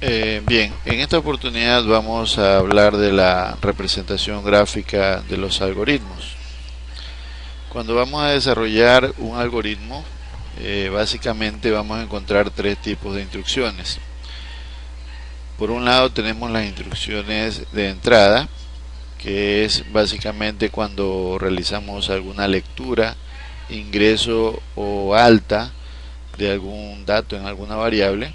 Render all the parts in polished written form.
Bien, en esta oportunidad vamos a hablar de la representación gráfica de los algoritmos. Cuando vamos a desarrollar un algoritmo, básicamente vamos a encontrar tres tipos de instrucciones. Por un lado tenemos las instrucciones de entrada, que es básicamente cuando realizamos alguna lectura, ingreso o alta de algún dato en alguna variable.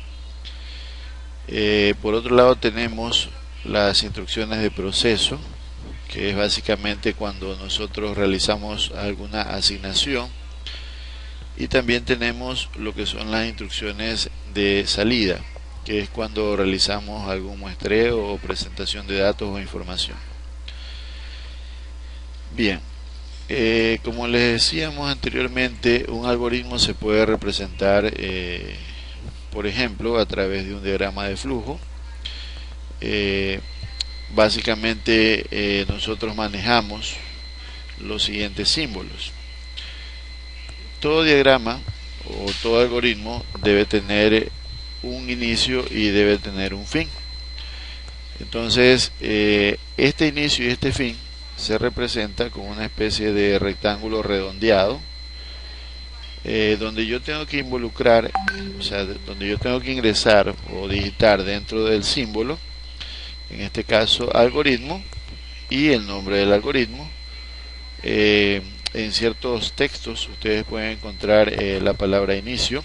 Por otro lado tenemos las instrucciones de proceso, que es básicamente cuando nosotros realizamos alguna asignación. Y también tenemos lo que son las instrucciones de salida, que es cuando realizamos algún muestreo o presentación de datos o información. Bien, como les decíamos anteriormente, un algoritmo se puede representar, por ejemplo, a través de un diagrama de flujo. Eh, Básicamente nosotros manejamos los siguientes símbolos. Todo diagrama o todo algoritmo debe tener un inicio y debe tener un fin. Entonces, este inicio y este fin se representa con una especie de rectángulo redondeado, donde yo tengo que involucrar, o sea, donde yo tengo que ingresar o digitar dentro del símbolo, en este caso algoritmo, y el nombre del algoritmo. En ciertos textos ustedes pueden encontrar la palabra inicio,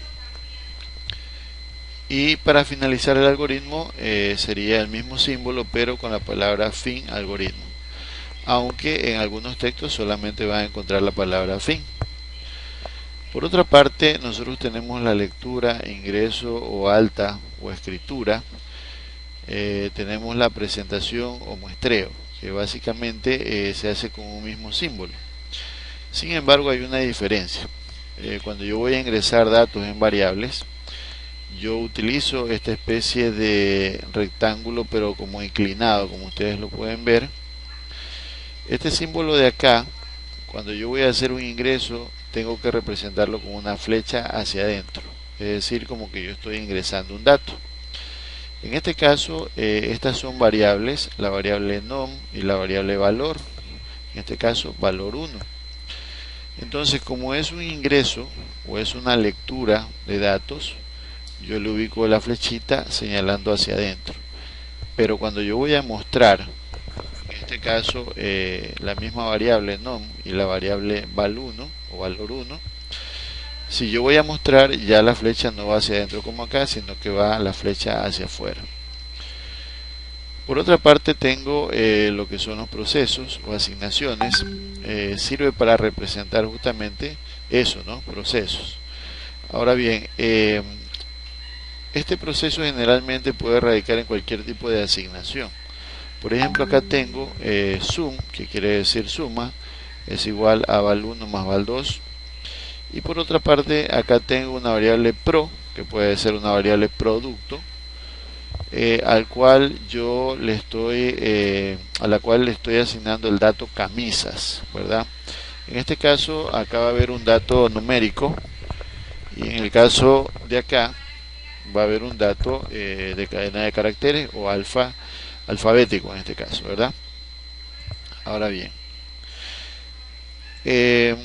y para finalizar el algoritmo sería el mismo símbolo pero con la palabra fin algoritmo, aunque en algunos textos solamente van a encontrar la palabra fin. Por otra parte, nosotros tenemos la lectura, ingreso o alta o escritura. Tenemos la presentación o muestreo, que básicamente se hace con un mismo símbolo. Sin embargo, hay una diferencia. Cuando yo voy a ingresar datos en variables, yo utilizo esta especie de rectángulo pero como inclinado, como ustedes lo pueden ver. Este símbolo de acá, cuando yo voy a hacer un ingreso, tengo que representarlo con una flecha hacia adentro, es decir, como que yo estoy ingresando un dato. En este caso, estas son variables, la variable nom y la variable valor, en este caso valor 1. Entonces, como es un ingreso o es una lectura de datos, yo le ubico la flechita señalando hacia adentro. Pero cuando yo voy a mostrar, en este caso, la misma variable nom y la variable val1 o valor 1, si yo voy a mostrar, ya la flecha no va hacia adentro como acá, sino que va la flecha hacia afuera. Por otra parte tengo lo que son los procesos o asignaciones. Sirve para representar justamente eso, ¿no? Procesos. Ahora bien, este proceso generalmente puede radicar en cualquier tipo de asignación. Por ejemplo, acá tengo sum, que quiere decir suma, es igual a val1 más val2. Y por otra parte, acá tengo una variable pro, que puede ser una variable producto, al cual yo le estoy a la cual le estoy asignando el dato camisas, ¿verdad? En este caso acá va a haber un dato numérico, y en el caso de acá va a haber un dato de cadena de caracteres o alfabético en este caso, ¿verdad? Ahora bien, eh,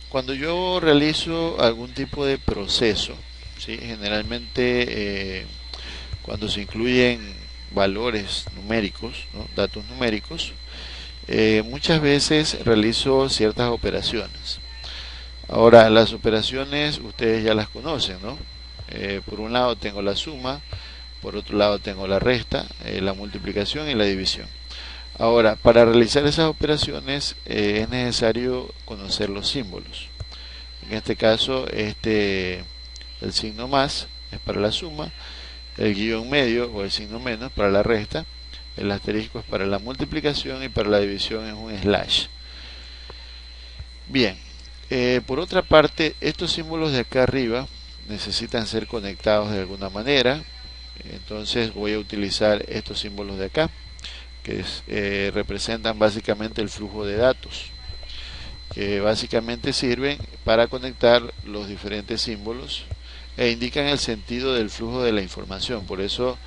cuando yo realizo algún tipo de proceso, ¿sí? Generalmente cuando se incluyen valores numéricos, ¿no? Datos numéricos, muchas veces realizo ciertas operaciones. Ahora, las operaciones ustedes ya las conocen, ¿no? Por un lado tengo la suma, por otro lado tengo la resta, la multiplicación y la división. Ahora, para realizar esas operaciones es necesario conocer los símbolos. En este caso, el signo más es para la suma, el guión medio o el signo menos para la resta, el asterisco es para la multiplicación y para la división es un slash. Bien, por otra parte, estos símbolos de acá arriba necesitan ser conectados de alguna manera. Entonces voy a utilizar estos símbolos de acá, que representan básicamente el flujo de datos, que básicamente sirven para conectar los diferentes símbolos e indican el sentido del flujo de la información. Por eso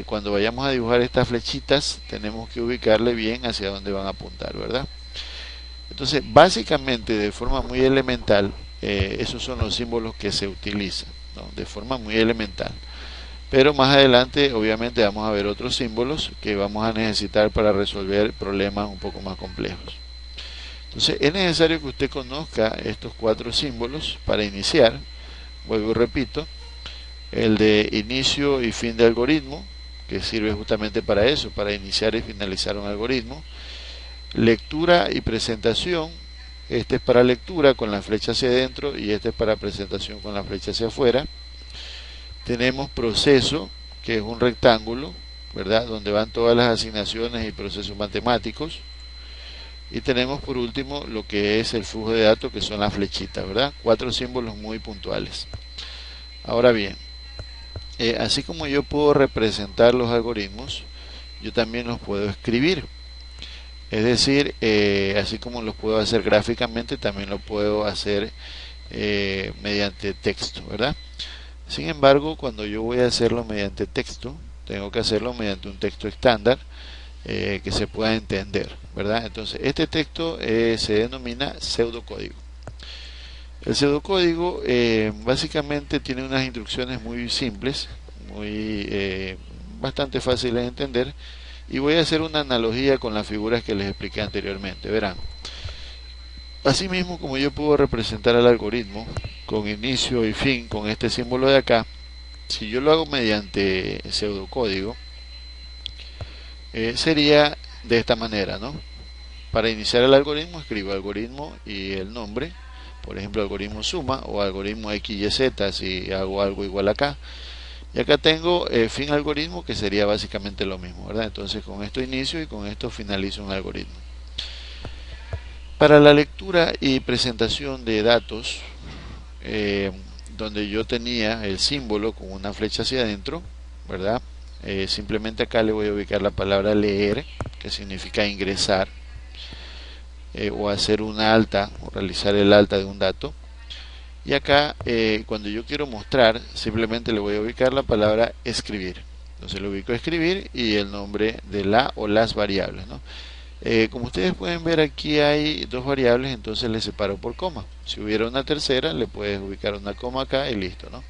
cuando vayamos a dibujar estas flechitas tenemos que ubicarle bien hacia dónde van a apuntar, ¿verdad? Entonces, básicamente, de forma muy elemental, esos son los símbolos que se utilizan, ¿no? De forma muy elemental. Pero más adelante, obviamente, vamos a ver otros símbolos que vamos a necesitar para resolver problemas un poco más complejos. Entonces, es necesario que usted conozca estos 4 símbolos para iniciar. Vuelvo y repito, el de inicio y fin de algoritmo, que sirve justamente para eso, para iniciar y finalizar un algoritmo. Lectura y presentación, este es para lectura con la flecha hacia adentro y este es para presentación con la flecha hacia afuera. Tenemos proceso, que es un rectángulo, ¿verdad?, donde van todas las asignaciones y procesos matemáticos. Y tenemos por último lo que es el flujo de datos, que son las flechitas, ¿verdad? 4 símbolos muy puntuales. Ahora bien, así como yo puedo representar los algoritmos, yo también los puedo escribir. Es decir, así como los puedo hacer gráficamente, también lo puedo hacer mediante texto, ¿verdad? Sin embargo, cuando yo voy a hacerlo mediante texto, tengo que hacerlo mediante un texto estándar que se pueda entender, ¿verdad? Entonces, este texto se denomina pseudocódigo. El pseudocódigo básicamente tiene unas instrucciones muy simples, bastante fáciles de entender, y voy a hacer una analogía con las figuras que les expliqué anteriormente. Verán, asimismo como yo puedo representar el algoritmo con inicio y fin con este símbolo de acá, si yo lo hago mediante pseudocódigo, sería de esta manera, ¿no? Para iniciar el algoritmo escribo algoritmo y el nombre, por ejemplo algoritmo suma o algoritmo XYZ si hago algo igual acá. Y acá tengo fin algoritmo, que sería básicamente lo mismo, ¿verdad? Entonces con esto inicio y con esto finalizo un algoritmo. Para la lectura y presentación de datos, donde yo tenía el símbolo con una flecha hacia adentro, ¿verdad? Simplemente acá le voy a ubicar la palabra leer, que significa ingresar, o hacer una alta, o realizar el alta de un dato. Y acá, cuando yo quiero mostrar, simplemente le voy a ubicar la palabra escribir. Entonces le ubico escribir y el nombre de la o las variables, ¿no? Como ustedes pueden ver, aquí hay 2 variables, entonces le separo por coma. Si hubiera una tercera, le puedes ubicar una coma acá y listo, ¿no?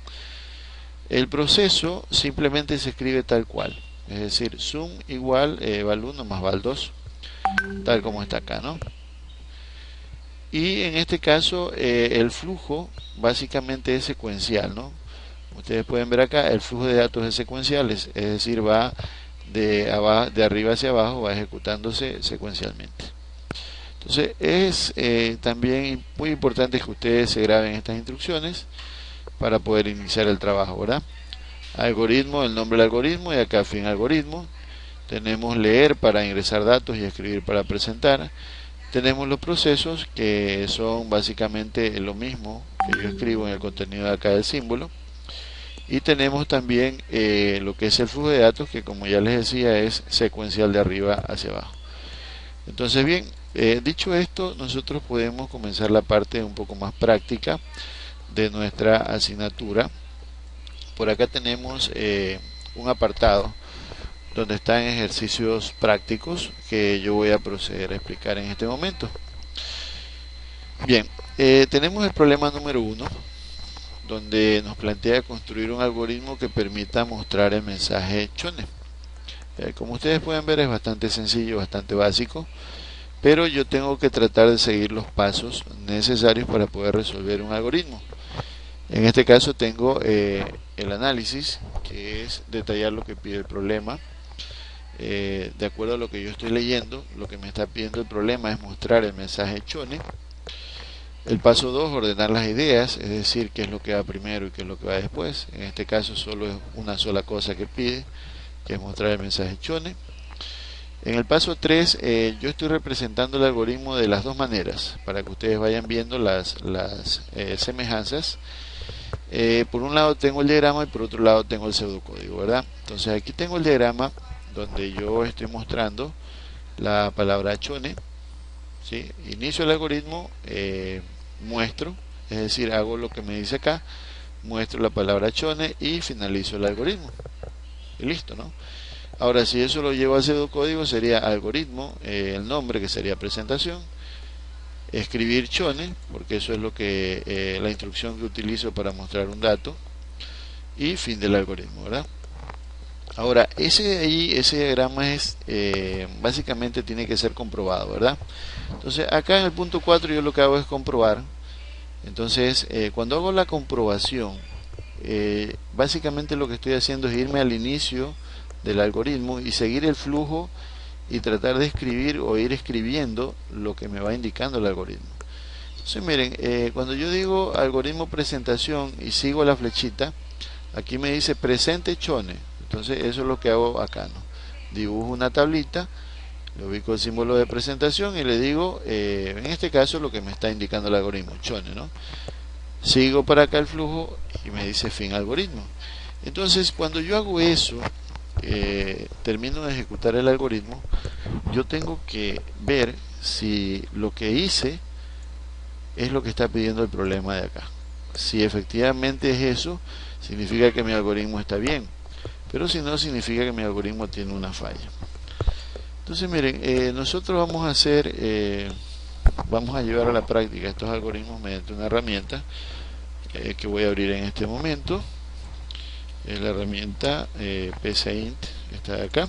El proceso simplemente se escribe tal cual, es decir, sum igual val1 más val2, tal como está acá, ¿no? Y en este caso el flujo básicamente es secuencial, ¿no? Ustedes pueden ver acá, el flujo de datos es secuencial, es decir, va de arriba hacia abajo, va ejecutándose secuencialmente. Entonces es también muy importante que ustedes se graben estas instrucciones para poder iniciar el trabajo, ¿verdad? Algoritmo, el nombre del algoritmo, y acá fin algoritmo. Tenemos leer para ingresar datos y escribir para presentar. Tenemos los procesos, que son básicamente lo mismo que yo escribo en el contenido de acá del símbolo. Y tenemos también lo que es el flujo de datos, que como ya les decía es secuencial de arriba hacia abajo. Entonces bien, dicho esto, nosotros podemos comenzar la parte un poco más práctica de nuestra asignatura. Por acá tenemos un apartado donde están ejercicios prácticos que yo voy a proceder a explicar en este momento. Bien, tenemos el problema número 1, donde nos plantea construir un algoritmo que permita mostrar el mensaje Chone. Como ustedes pueden ver, es bastante sencillo, bastante básico, pero yo tengo que tratar de seguir los pasos necesarios para poder resolver un algoritmo. En este caso tengo el análisis, que es detallar lo que pide el problema. De acuerdo a lo que yo estoy leyendo, lo que me está pidiendo el problema es mostrar el mensaje Chone. El paso 2, ordenar las ideas, es decir, qué es lo que va primero y qué es lo que va después. En este caso solo es una sola cosa que pide, que es mostrar el mensaje Chone. En el paso 3, yo estoy representando el algoritmo de las 2 maneras, para que ustedes vayan viendo las semejanzas. Por un lado tengo el diagrama y por otro lado tengo el pseudocódigo, ¿verdad? Entonces aquí tengo el diagrama donde yo estoy mostrando la palabra Chone, ¿sí? Inicio el algoritmo, muestro, es decir, hago lo que me dice acá, muestro la palabra Chone y finalizo el algoritmo. y listo, ¿no? Ahora, si eso lo llevo al pseudocódigo, sería algoritmo, el nombre que sería presentación, escribir chone, porque eso es lo que la instrucción que utilizo para mostrar un dato, y fin del algoritmo, ¿verdad? Ahora, ese diagrama es básicamente tiene que ser comprobado, ¿verdad? Entonces, acá en el punto 4 yo lo que hago es comprobar. Entonces, cuando hago la comprobación, básicamente lo que estoy haciendo es irme al inicio del algoritmo y seguir el flujo y tratar de escribir o ir escribiendo lo que me va indicando el algoritmo. Entonces, miren, cuando yo digo algoritmo presentación y sigo la flechita, aquí me dice presente chone. Entonces eso es lo que hago acá, ¿no? Dibujo una tablita, le ubico el símbolo de presentación y le digo, en este caso lo que me está indicando el algoritmo, chone, ¿no? Sigo para acá el flujo y me dice fin algoritmo. Entonces cuando yo hago eso, termino de ejecutar el algoritmo, yo tengo que ver si lo que hice es lo que está pidiendo el problema de acá. Si efectivamente es eso, significa que mi algoritmo está bien, pero si no, significa que mi algoritmo tiene una falla. Entonces miren, nosotros vamos a hacer, vamos a llevar a la práctica estos algoritmos mediante una herramienta que voy a abrir en este momento. Es la herramienta PCInt, que está acá.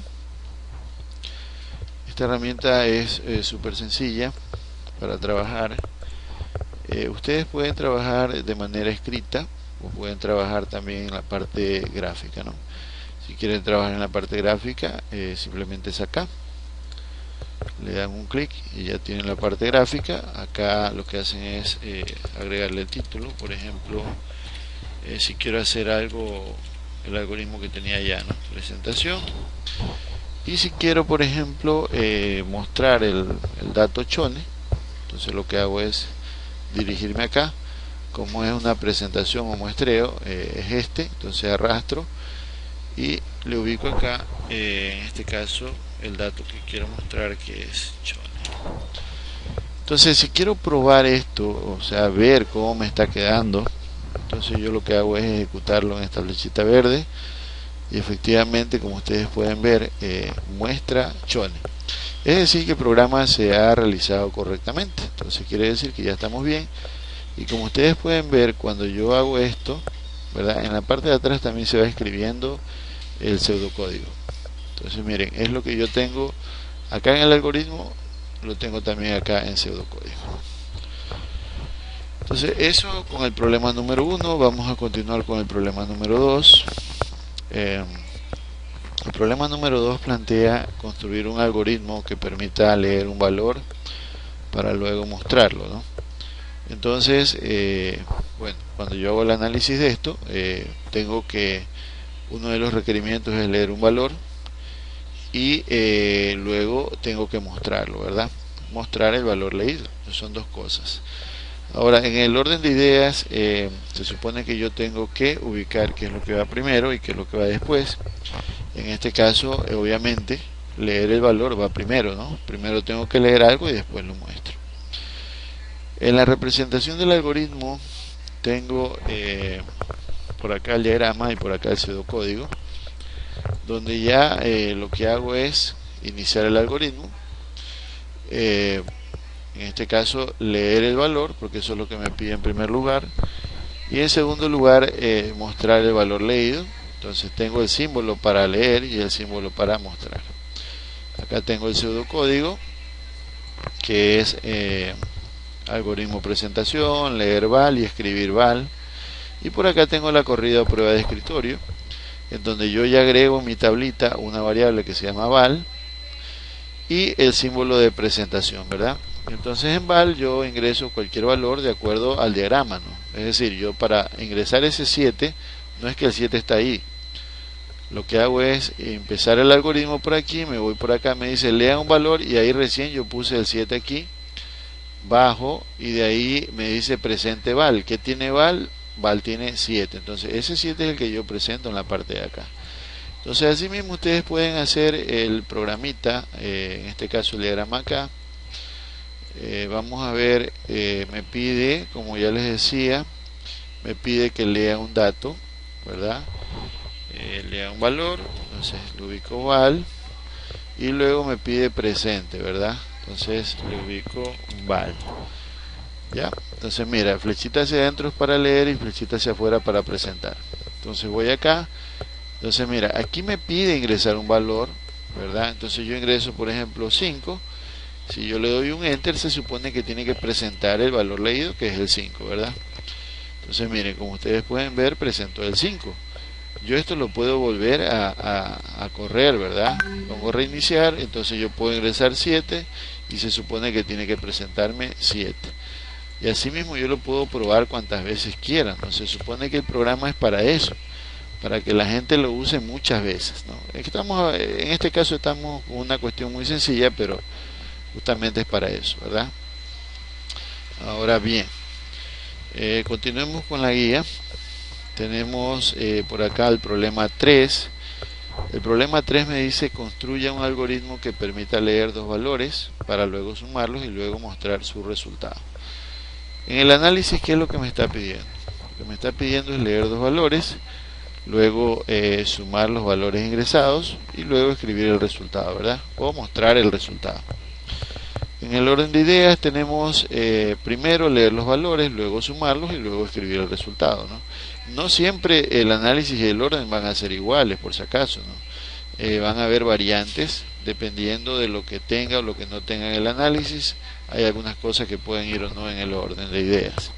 Esta herramienta es súper sencilla para trabajar. Ustedes pueden trabajar de manera escrita o pueden trabajar también en la parte gráfica, ¿no? Si quieren trabajar en la parte gráfica, simplemente es acá, le dan un clic y ya tienen la parte gráfica. Acá lo que hacen es agregarle el título. Por ejemplo, si quiero hacer algo, el algoritmo que tenía ya, ¿no? Presentación. Y si quiero, por ejemplo, mostrar el dato chone, entonces lo que hago es dirigirme acá. Como es una presentación o muestreo, es este, entonces arrastro y le ubico acá, en este caso, el dato que quiero mostrar, que es chone. Entonces, si quiero probar esto, o sea, ver cómo me está quedando, entonces yo lo que hago es ejecutarlo en esta flechita verde y efectivamente, como ustedes pueden ver, muestra chone. Es decir, que el programa se ha realizado correctamente. Entonces quiere decir que ya estamos bien. Y como ustedes pueden ver, cuando yo hago esto, ¿verdad? En la parte de atrás también se va escribiendo el pseudocódigo. Entonces miren, es lo que yo tengo acá en el algoritmo, lo tengo también acá en pseudocódigo. Entonces eso con el problema número 1. Vamos a continuar con el problema número 2. El problema número 2 plantea construir un algoritmo que permita leer un valor para luego mostrarlo, ¿no? Entonces, bueno, cuando yo hago el análisis de esto, tengo que, uno de los requerimientos es leer un valor y luego tengo que mostrarlo, ¿verdad? Mostrar el valor leído. Son dos cosas. Ahora, en el orden de ideas, se supone que yo tengo que ubicar qué es lo que va primero y qué es lo que va después. En este caso, obviamente, leer el valor va primero, ¿no? Primero tengo que leer algo y después lo muestro. En la representación del algoritmo tengo por acá el diagrama y por acá el pseudocódigo, donde ya lo que hago es iniciar el algoritmo. En este caso leer el valor, porque eso es lo que me pide en primer lugar, y en segundo lugar mostrar el valor leído. Entonces tengo el símbolo para leer y el símbolo para mostrar. Acá tengo el pseudocódigo, que es algoritmo presentación, leer val y escribir val. Y por acá tengo la corrida o prueba de escritorio, en donde yo ya agrego en mi tablita una variable que se llama val y el símbolo de presentación, ¿verdad? Entonces en val yo ingreso cualquier valor de acuerdo al diagrama, ¿no? Es decir, yo para ingresar ese 7, no es que el 7 está ahí. Lo que hago es empezar el algoritmo por aquí, me voy por acá, me dice lea un valor y ahí recién yo puse el 7 aquí, bajo y de ahí me dice presente val. ¿Qué tiene val? Val tiene 7, entonces ese 7 es el que yo presento en la parte de acá. Entonces así mismo ustedes pueden hacer el programita, en este caso el diagrama acá. Vamos a ver, me pide, como ya les decía, me pide que lea un dato, ¿verdad? lea un valor, entonces le ubico val y luego me pide presente, ¿verdad? Entonces le ubico val. ¿Ya? Entonces mira, flechita hacia adentro es para leer y flechita hacia afuera para presentar. Entonces voy acá. Entonces mira, aquí me pide ingresar un valor, ¿verdad? Entonces yo ingreso por ejemplo 5. Si yo le doy un enter, se supone que tiene que presentar el valor leído, que es el 5, ¿verdad? Entonces miren, como ustedes pueden ver, presentó el 5. Yo esto lo puedo volver a correr, ¿verdad? Pongo reiniciar, entonces yo puedo ingresar 7 y se supone que tiene que presentarme 7. Y así mismo yo lo puedo probar cuantas veces quiera, ¿no? Se supone que el programa es para eso, para que la gente lo use muchas veces, ¿no? En este caso estamos con una cuestión muy sencilla, pero justamente es para eso, ¿verdad? Ahora bien, continuemos con la guía. Tenemos por acá el problema 3. El problema 3 me dice: construya un algoritmo que permita leer dos valores para luego sumarlos y luego mostrar su resultado. En el análisis, ¿qué es lo que me está pidiendo? Lo que me está pidiendo es leer dos valores, luego sumar los valores ingresados y luego escribir el resultado, ¿verdad? O mostrar el resultado. En el orden de ideas tenemos primero leer los valores, luego sumarlos y luego escribir el resultado, ¿no? No siempre el análisis y el orden van a ser iguales, por si acaso, ¿no? Van a haber variantes dependiendo de lo que tenga o lo que no tenga en el análisis. Hay algunas cosas que pueden ir o no en el orden de ideas.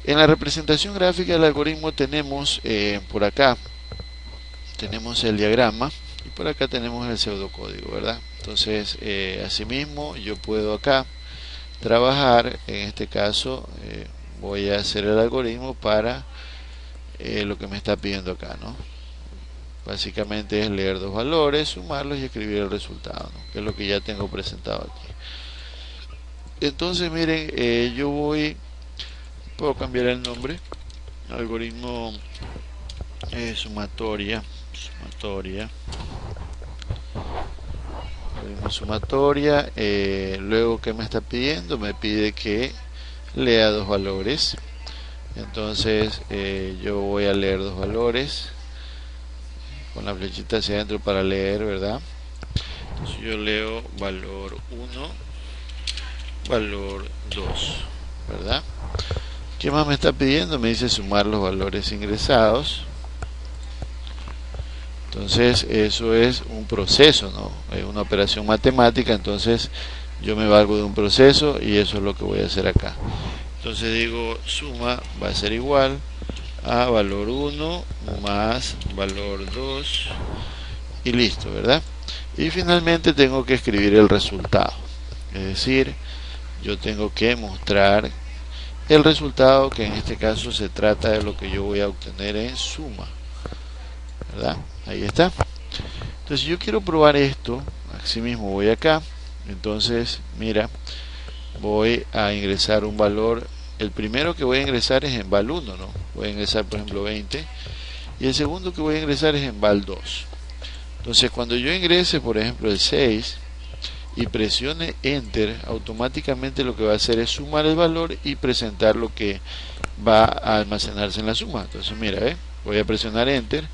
En la representación gráfica del algoritmo tenemos por acá tenemos el diagrama y por acá tenemos el pseudocódigo, ¿verdad? Entonces asimismo yo puedo acá trabajar. En este caso voy a hacer el algoritmo para lo que me está pidiendo acá, ¿no? Básicamente es leer dos valores, sumarlos y escribir el resultado, ¿no? Que es lo que ya tengo presentado aquí. Entonces miren, puedo cambiar el nombre, algoritmo sumatoria, luego ¿qué me está pidiendo? Me pide que lea dos valores. Entonces yo voy a leer dos valores con la flechita hacia adentro para leer, ¿verdad? Entonces yo leo valor 1, valor 2, ¿verdad? ¿Qué más me está pidiendo? Me dice sumar los valores ingresados. Entonces eso es un proceso, ¿no? Es una operación matemática. Entonces yo me valgo de un proceso y eso es lo que voy a hacer acá. Entonces digo suma va a ser igual a valor 1 más valor 2 y listo, ¿verdad? Y finalmente tengo que escribir el resultado, es decir, yo tengo que mostrar el resultado, que en este caso se trata de lo que yo voy a obtener en suma, ¿verdad? Ahí está. Entonces yo quiero probar esto, así mismo voy acá. Entonces mira, voy a ingresar un valor. El primero que voy a ingresar es en val 1, ¿no? Voy a ingresar por ejemplo 20 y el segundo que voy a ingresar es en val 2. Entonces cuando yo ingrese por ejemplo el 6 y presione enter, automáticamente lo que va a hacer es sumar el valor y presentar lo que va a almacenarse en la suma. Entonces mira, voy a presionar enter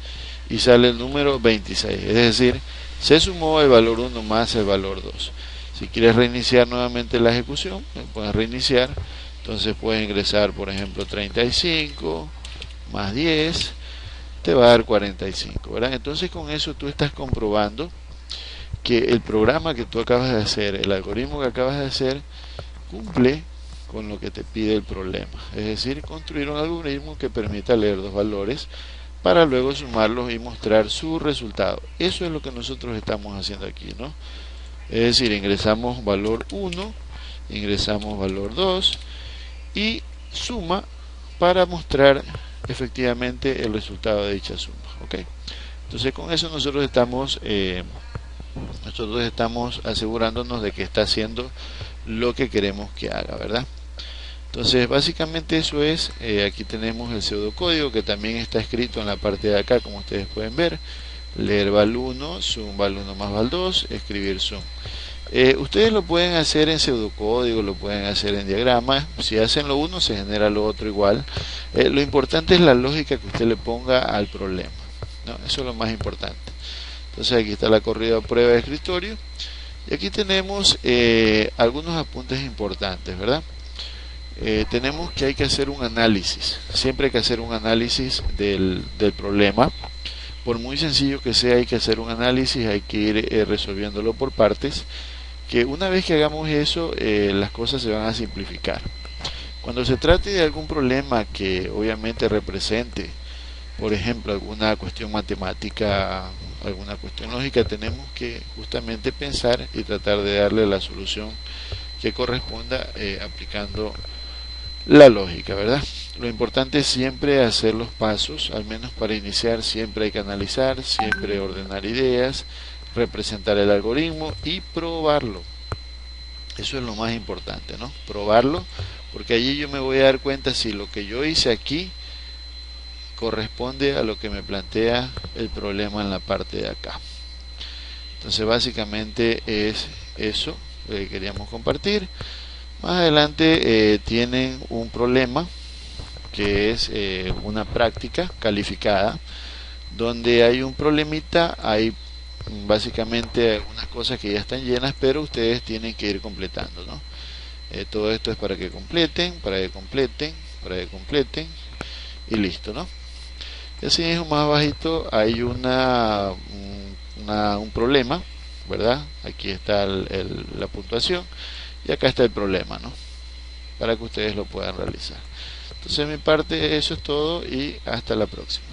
y sale el número 26, es decir, se sumó el valor 1 más el valor 2. Si quieres reiniciar nuevamente la ejecución, puedes reiniciar. Entonces puedes ingresar por ejemplo 35 más 10 te va a dar 45, ¿verdad? Entonces con eso tú estás comprobando que el programa que tú acabas de hacer, el algoritmo que acabas de hacer, cumple con lo que te pide el problema. Es decir, construir un algoritmo que permita leer dos valores para luego sumarlos y mostrar su resultado. Eso es lo que nosotros estamos haciendo aquí, ¿no? Es decir, ingresamos valor 1, ingresamos valor 2 y suma para mostrar efectivamente el resultado de dicha suma, ¿ok? Entonces con eso nosotros estamos asegurándonos de que está haciendo lo que queremos que haga, ¿verdad? Entonces básicamente eso es. Aquí tenemos el pseudocódigo que también está escrito en la parte de acá, como ustedes pueden ver: leer val 1, sum val 1 más val 2, escribir sum. Ustedes lo pueden hacer en pseudocódigo, lo pueden hacer en diagrama. Si hacen lo uno se genera lo otro igual. Lo importante es la lógica que usted le ponga al problema. ¿no? Eso es lo más importante. Entonces aquí está la corrida prueba de escritorio y aquí tenemos algunos apuntes importantes, ¿verdad? Tenemos que hay que hacer un análisis, siempre hay que hacer un análisis del problema. Por muy sencillo que sea, hay que hacer un análisis, hay que ir resolviéndolo por partes, que una vez que hagamos eso, las cosas se van a simplificar. Cuando se trate de algún problema que obviamente represente, por ejemplo, alguna cuestión matemática, alguna cuestión lógica, tenemos que justamente pensar y tratar de darle la solución que corresponda aplicando la lógica, ¿verdad? Lo importante es siempre hacer los pasos, al menos para iniciar siempre hay que analizar, siempre ordenar ideas, representar el algoritmo y probarlo. Eso es lo más importante, ¿no? Probarlo, porque allí yo me voy a dar cuenta si lo que yo hice aquí corresponde a lo que me plantea el problema en la parte de acá. Entonces básicamente es eso que queríamos compartir. Más adelante tienen un problema que es una práctica calificada, donde hay un problemita, hay básicamente algunas cosas que ya están llenas, pero ustedes tienen que ir completando, ¿no? Todo esto es para que completen, para que completen, para que completen y listo, ¿no? Y así mismo más abajito hay un problema, ¿verdad? Aquí está la puntuación y acá está el problema, ¿no? Para que ustedes lo puedan realizar. Entonces de mi parte eso es todo y hasta la próxima.